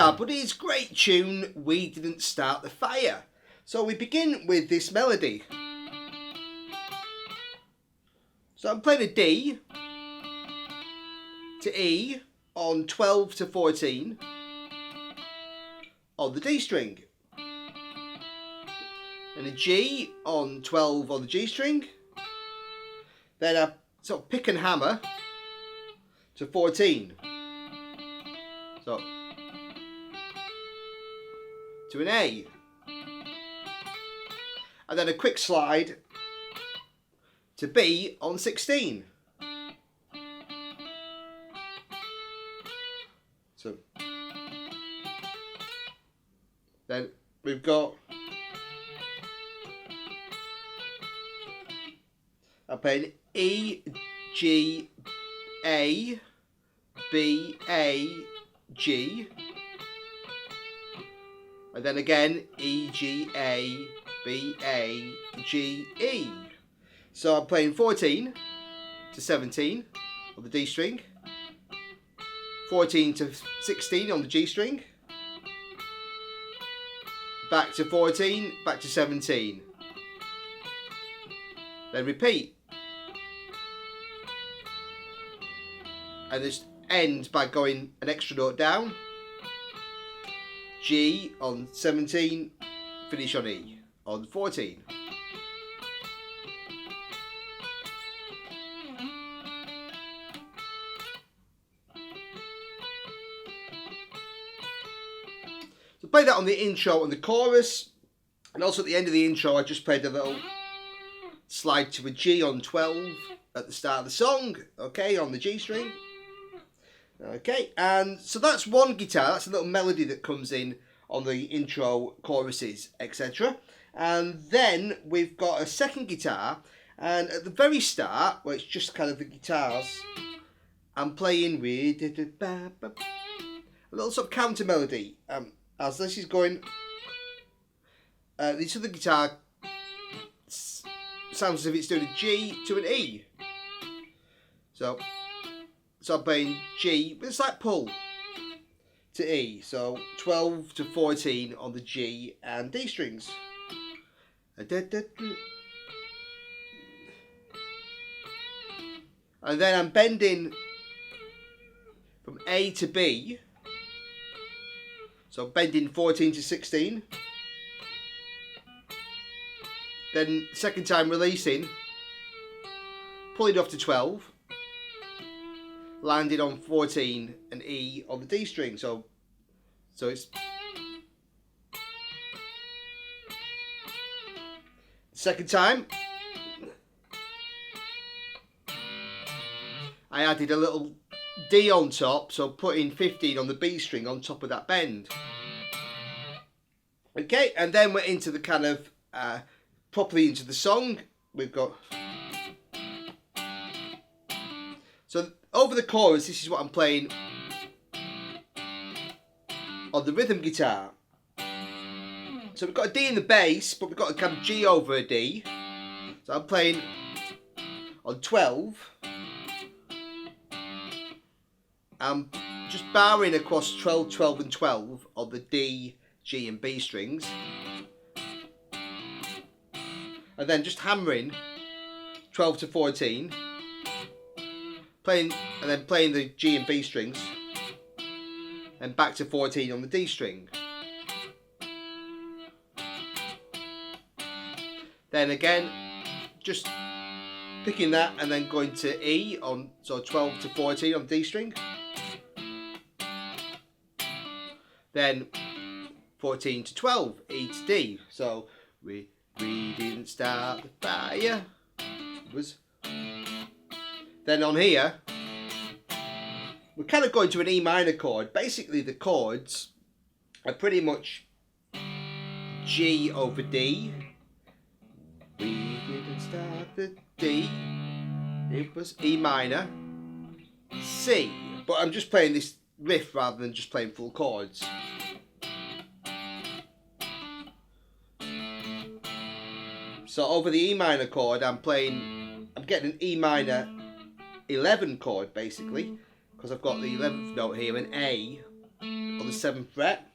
Guitar Buddies, great tune, We Didn't Start the Fire. So we begin with this melody. So I'm playing a D to E on 12 to 14 on the D string. And a G on 12 on the G string. Then I sort of pick and hammer to 14. So to an A. And then a quick slide to B on 16. So then we've got, I'm playing E, G, A, B, A, G, and then again E, G, A, B, A, G, E. So I'm playing 14 to 17 on the D string, 14 to 16 on the G string, back to 14, back to 17, then repeat. And this ends by going an extra note down, G on 17, finish on E on 14. So play that on the intro and the chorus, and also at the end of the intro I just played a little slide to a G on 12 at the start of the song, okay, on the G string. Okay, and so that's one guitar, that's a little melody that comes in on the intro, choruses, etc. And then we've got a second guitar, and at the very start, where it's just kind of the guitars, I'm playing with a little sort of counter melody. As this is going, this other guitar sounds as if it's doing a G to an E. So I'm playing G with a slight pull to E. So 12 to 14 on the G and D strings. And then I'm bending from A to B. So bending 14 to 16. Then second time releasing, pulling off to 12. Landed on 14 and E on the D string. So it's second time I added a little D on top, so putting 15 on the B string on top of that bend. Okay, and then we're into the kind of properly into the song. We've got, so over the chorus, this is what I'm playing on the rhythm guitar. So we've got a D in the bass, but we've got a kind of G over a D. So I'm playing on 12. I'm just barring across 12, 12 and 12 on the D, G and B strings. And then just hammering 12 to 14. Playing and then playing the G and B strings, and back to 14 on the D string. Then again, just picking that and then going to E on, so 12 to 14 on D string. Then 14 to 12, E to D. So we didn't start the fire. It was. Then on here, we're kind of going to an E minor chord. Basically, the chords are pretty much G over D. We didn't start the D. It was E minor, C. But I'm just playing this riff rather than just playing full chords. So over the E minor chord, I'm getting an E minor 11 chord basically, because I've got the 11th note here, an A on the the 7th fret,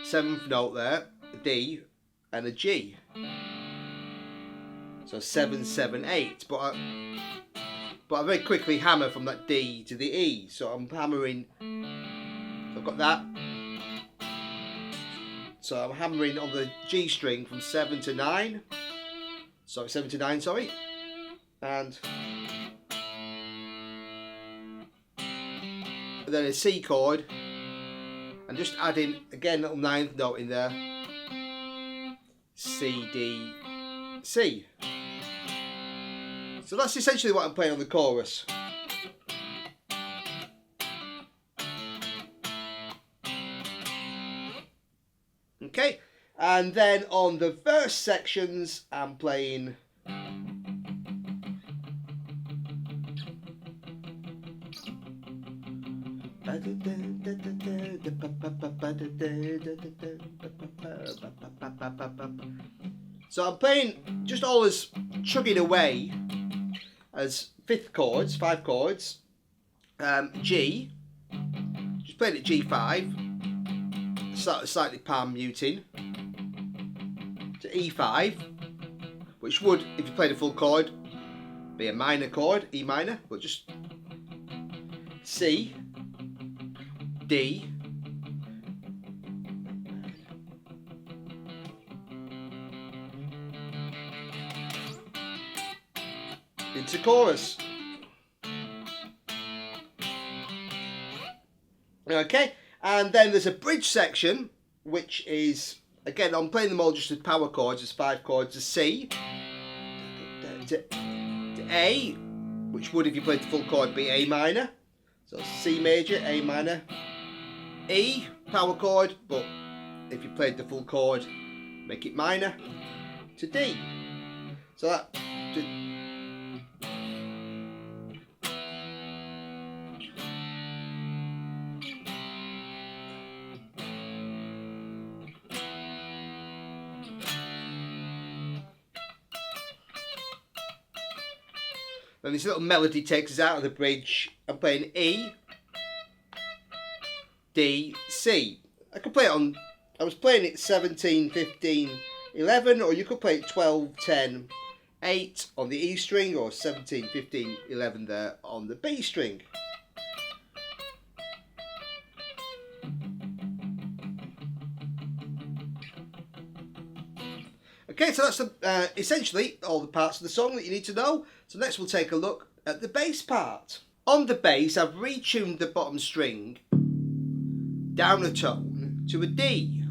7th note there, a D and a G. So 7, 7, 8. But I very quickly hammer from that D to the E. So I'm hammering. So I've got that. So I'm hammering on the G string from 7 to 9. Sorry, 7 to 9, sorry. And then a C chord. And just adding, again, a little 9th note in there. C, D, C. So that's essentially what I'm playing on the chorus. Okay, and then on the verse sections, I'm playing so I'm playing just all as chugging away as 5th chords, 5 chords, G, just playing at G5, slightly palm muting, to E5, which would, if you played a full chord, be a minor chord, E minor, but just C, D, into chorus. Okay, and then there's a bridge section, which is, again, I'm playing them all just as power chords, as 5 chords, to C, to A, which would, if you played the full chord, be A minor. So C major, A minor, E, power chord, but if you played the full chord, make it minor, to D. So that. And this little melody takes us out of the bridge. I'm playing E, D, C. I could play it on, I was playing it 17, 15, 11, or you could play it 12, 10, 8 on the E string, or 17, 15, 11 there on the B string. Okay, so that's essentially all the parts of the song that you need to know. So next we'll take a look at the bass part. On the bass, I've retuned the bottom string down a tone to a D,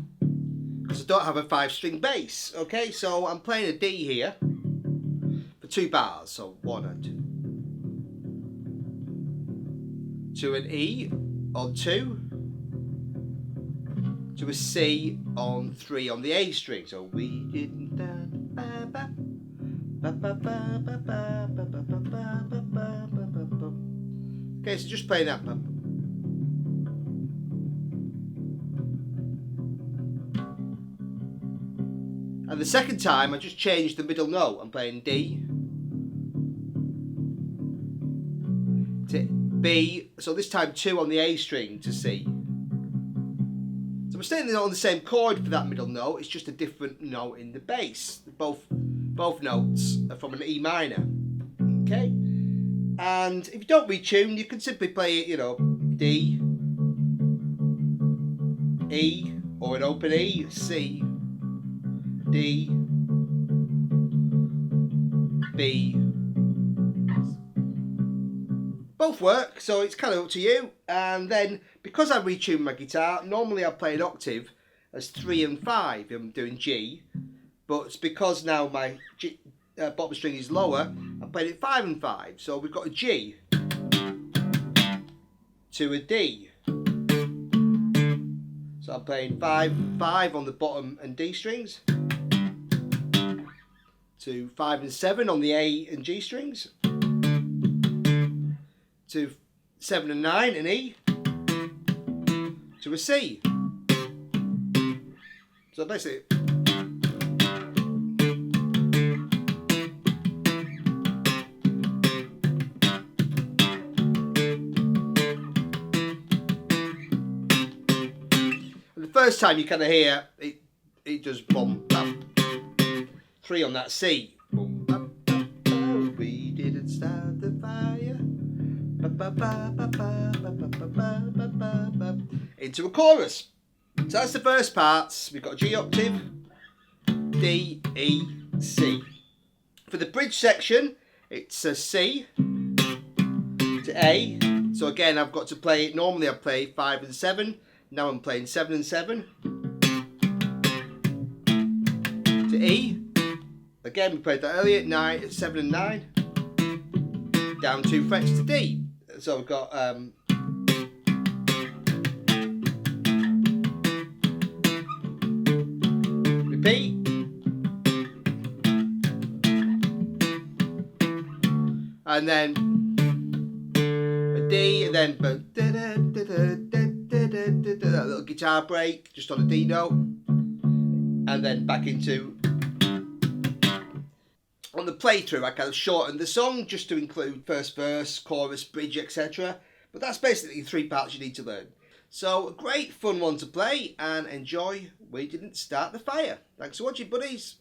because I don't have a 5-string bass. Okay, so I'm playing a D here for 2 bars, so 1 and 2. To an E on 2. To a C on 3 on the A string. So we didn't. Okay, so just playing that. And the second time I just changed the middle note. I'm playing D to B. So this time 2 on the A string to C. So we're staying on the same chord for that middle note, it's just a different note in the bass. Both notes are from an E minor. Okay? And if you don't retune, you can simply play it, you know, D, E, or an open E, C, D, B. Both work, so it's kind of up to you. And then, because I retune my guitar, normally I play an octave as 3 and 5. I'm doing G, but it's because now my G, bottom string is lower, I'm playing it 5 and 5. So we've got a G to a D. So I'm playing 5, 5 on the bottom and D strings, to 5 and 7 on the A and G strings, to 7 and 9 and E, to a C. So basically, first time you kind of hear it. It does boom, bam. 3 on that C. Boom, bam, bam, bam. We didn't start the fire. Ba, ba, ba, ba, ba, ba, ba, ba, ba, ba, ba. Into a chorus. So that's the first parts. We've got a G octave, D, E, C. For the bridge section, it's a C to A. So again, I've got to play it. Normally I play 5 and 7. Now I'm playing 7 and 7. To E. Again, we played that earlier. 7 and 9. Down 2 frets to D. So we've got repeat. And then a D, and then a little guitar break just on a D note, and then back into. On the playthrough, I kind of shortened the song just to include first verse, chorus, bridge, etc. But that's basically the 3 parts you need to learn. So a great fun one to play and enjoy. We didn't start the fire. Thanks for watching, buddies.